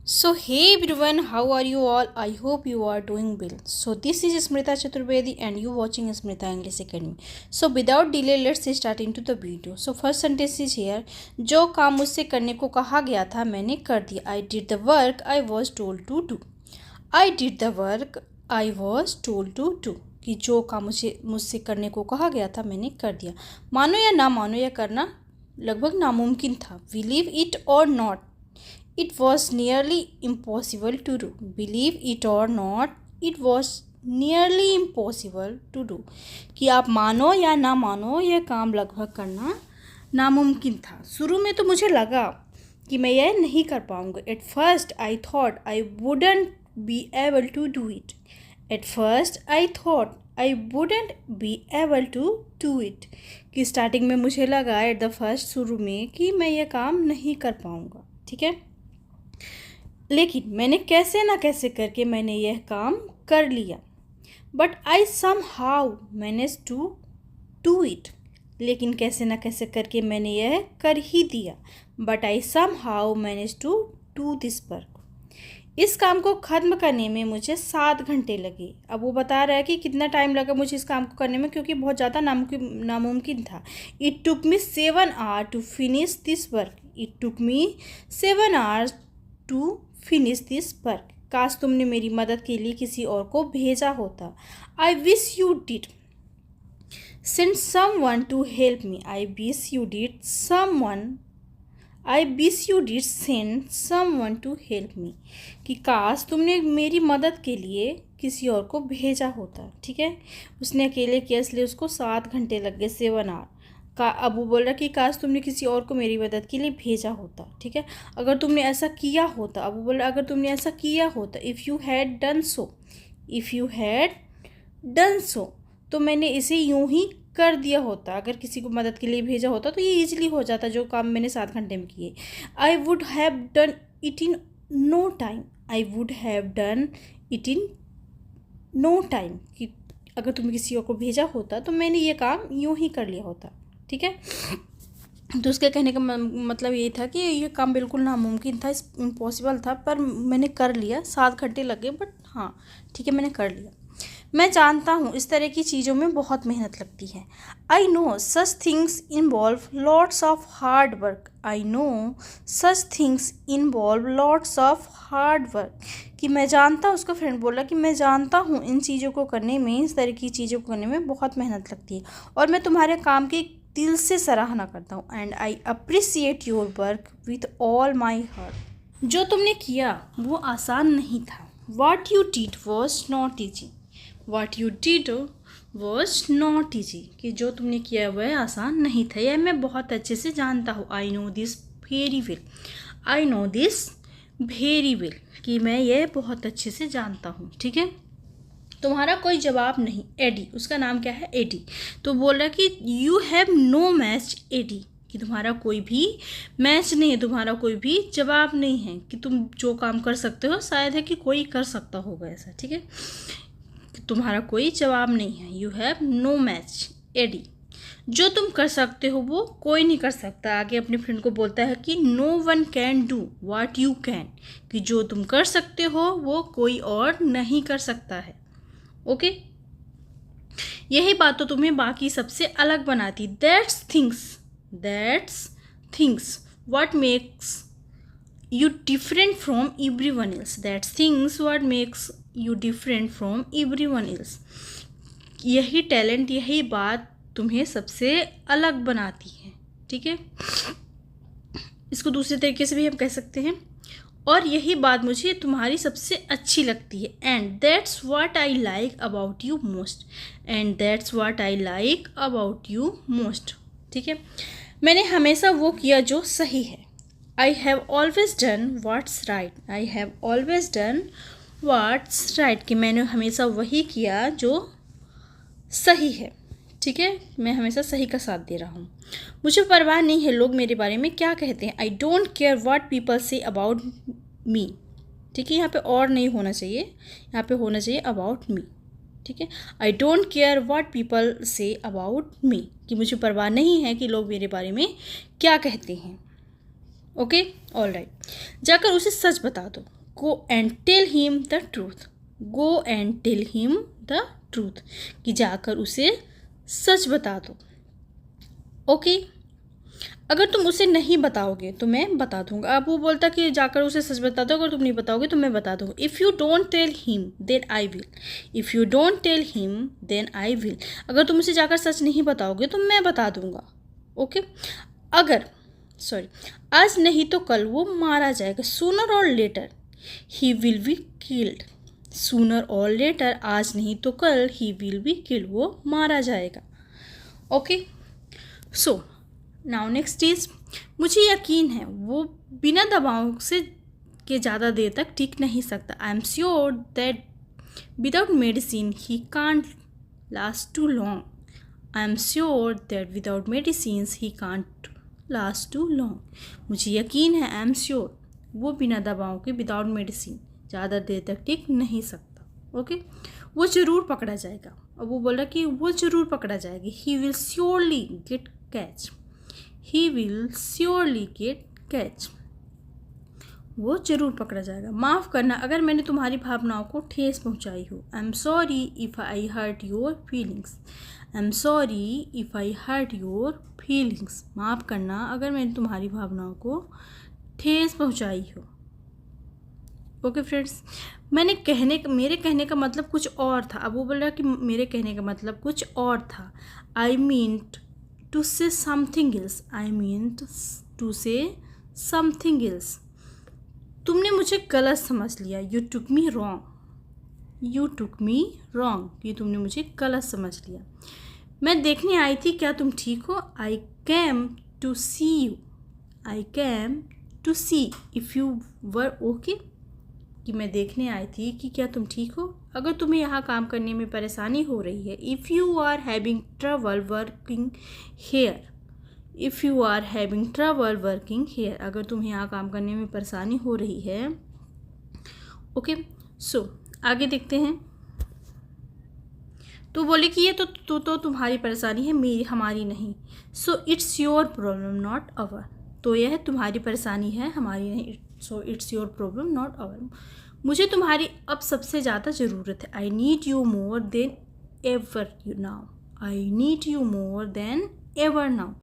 So hey everyone, how are you all? I hope you are doing well. So this is Smrita Chaturvedi and you watching Smrita English Academy. So without delay, let's start into the video. So first sentence is here. जो काम मुझसे करने को कहा गया था मैंने कर दिया. I did the work I was told to do. I did the work I was told to do. कि जो काम मुझसे करने को कहा गया था मैंने कर दिया. मानो या ना मानो यह करना लगभग नामुमकिन था. Believe it or not, it was nearly impossible to do. Believe it or not, it was nearly impossible to do. कि आप मानो या ना मानो यह काम लगभग करना नामुमकिन था. शुरू में तो मुझे लगा कि मैं यह नहीं कर पाऊँगा. At first I thought I wouldn't be able to do it. At first I thought I wouldn't be able to do it. कि स्टार्टिंग में मुझे लगा एट द फर्स्ट शुरू में कि मैं यह काम नहीं कर पाऊँगा. ठीक है, लेकिन मैंने कैसे ना कैसे करके मैंने यह काम कर लिया. But I somehow manage to do it. लेकिन कैसे ना कैसे करके मैंने यह कर ही दिया. But I somehow manage to do this work. इस काम को ख़त्म करने में मुझे 7 घंटे लगे. अब वो बता रहा है कि कितना टाइम लगा मुझे इस काम को करने में, क्योंकि बहुत ज़्यादा नामुमकिन था. It took me 7 hours to finish this work. It took me 7 hours to finish this work. काश तुमने मेरी मदद के लिए किसी और को भेजा होता. I wish you did send someone to help me. I wish you did send someone to help me. कि काश तुमने मेरी मदद के लिए किसी और को भेजा होता. ठीक है, उसने अकेले किया इसलिए उसको 7 घंटे लग गए, 7 आवर का. अब वो बोल रहा कि काश तुमने किसी और को मेरी मदद के लिए भेजा होता. ठीक है, अगर तुमने ऐसा किया होता. अब वो बोल रहा अगर तुमने ऐसा किया होता. If you had done so, तो मैंने इसे यूं ही कर दिया होता. अगर किसी को मदद के लिए भेजा होता तो ये ईजिली हो जाता जो काम मैंने 7 घंटे में किए. I would have done it in no time. कि अगर तुमने किसी और को भेजा होता तो मैंने ये काम यूं ही कर लिया होता. ठीक है, तो उसके कहने का मतलब ये था कि ये काम बिल्कुल नामुमकिन था, इम्पॉसिबल था, पर मैंने कर लिया. 7 घंटे लगे, बट हाँ ठीक है मैंने कर लिया. मैं जानता हूँ इस तरह की चीज़ों में बहुत मेहनत लगती है. I know such things involve lots of hard work. कि मैं जानता हूँ, उसका फ्रेंड बोला कि मैं जानता हूँ इन चीज़ों को करने में, इस तरह की चीज़ों को करने में बहुत मेहनत लगती है, और मैं तुम्हारे काम की दिल से सराहना करता हूँ. And I appreciate your work with all my heart. जो तुमने किया वो आसान नहीं था. What you did was not easy. कि जो तुमने किया वह आसान नहीं था. यह मैं बहुत अच्छे से जानता हूँ. I know this very well. कि मैं यह बहुत अच्छे से जानता हूँ. ठीक है, तुम्हारा कोई जवाब नहीं. एडी, उसका नाम क्या है? एडी. तो बोल रहा कि यू हैव नो मैच एडी. कि तुम्हारा कोई भी मैच नहीं है, तुम्हारा कोई भी जवाब नहीं है. कि तुम जो काम कर सकते हो शायद है कि कोई कर सकता होगा ऐसा. ठीक है, तुम्हारा कोई जवाब नहीं है. यू हैव नो मैच एडी. जो तुम कर सकते हो वो कोई नहीं कर सकता. आगे अपने फ्रेंड को बोलता है कि no one can do what you can. कि जो तुम कर सकते हो वो कोई और नहीं कर सकता है. ओके, यही बात तो तुम्हें बाकी सबसे अलग बनाती. That's things what makes you different from everyone else. what makes you different from everyone else. यही टैलेंट, यही बात तुम्हें सबसे अलग बनाती है. ठीक है, इसको दूसरे तरीके से भी हम कह सकते हैं, और यही बात मुझे तुम्हारी सबसे अच्छी लगती है. And that's what I like about you most. ठीक है, मैंने हमेशा वो किया जो सही है. I have always done what's right. कि मैंने हमेशा वही किया जो सही है. ठीक है, मैं हमेशा सही का साथ दे रहा हूँ. मुझे परवाह नहीं है लोग मेरे बारे में क्या कहते हैं. I don't care what people say about me. ठीक है, यहाँ पे और नहीं होना चाहिए, यहाँ पे होना चाहिए अबाउट मी. ठीक है, I don't care what people say about me. कि मुझे परवाह नहीं है कि लोग मेरे बारे में क्या कहते हैं. Okay, all right. जाकर उसे सच बता दो। Go and tell him the truth. Go and tell him the truth, कि जाकर उसे सच बता दो। ओके, अगर तुम उसे नहीं बताओगे तो मैं बता दूंगा। अब वो बोलता कि जाकर उसे सच बता दो, अगर तुम नहीं बताओगे तो मैं बता दूंगा। If you don't tell him then I will. If you don't tell him then I will, अगर तुम उसे जाकर सच नहीं बताओगे तो मैं बता दूंगा। ओके, अगर आज नहीं तो कल वो मारा जाएगा। Sooner or later he will be killed. Sooner or later, आज नहीं तो कल, ही विल बी किल्ड, वो मारा जाएगा। Okay, so now next is, मुझे यकीन है वो बिना दवाओं से के ज़्यादा देर तक टिक नहीं सकता। I am sure that without medicine he can't last too long. I am sure that without medicine he can't last too long. मुझे यकीन है, आई एम श्योर, वो बिना दवाओं के, विदाउट मेडिसिन, ज़्यादा देर तक टिक नहीं सकता। ओके, वो ज़रूर पकड़ा जाएगा। और वो बोल रहा कि वो ज़रूर पकड़ा जाएगा। He will surely gate catch. He will surely gate catch, वो ज़रूर पकड़ा जाएगा। माफ़ करना अगर मैंने तुम्हारी भावनाओं को ठेस पहुंचाई हो। I am sorry if I hurt your feelings. I am sorry if I hurt your feelings, माफ़ करना अगर मैंने तुम्हारी भावनाओं को ठेस पहुंचाई हो। ओके फ्रेंड्स, मेरे कहने का मतलब कुछ और था। अब वो बोल रहा कि मेरे कहने का मतलब कुछ और था। I mean to say something else. I mean to say something else. तुमने मुझे गलत समझ लिया। You took me wrong. You took me wrong, कि तुमने मुझे गलत समझ लिया। मैं देखने आई थी, क्या तुम ठीक हो? I came to see you. I came to see if you were okay, कि मैं देखने आई थी कि क्या तुम ठीक हो, अगर तुम्हें यहाँ काम करने में परेशानी हो रही है। If you are having trouble working here. If you are having trouble working here, अगर तुम्हें यहाँ काम करने में परेशानी हो रही है। ओके, सो आगे देखते हैं। तो बोले कि ये तो तुम्हारी परेशानी है, मेरी, हमारी नहीं। So it's your problem not our. तो यह तुम्हारी परेशानी है, हमारी नहीं। So it's your problem not our. मुझे तुम्हारी अब सबसे ज़्यादा ज़रूरत है। I need you more than ever now. I need you more than ever now.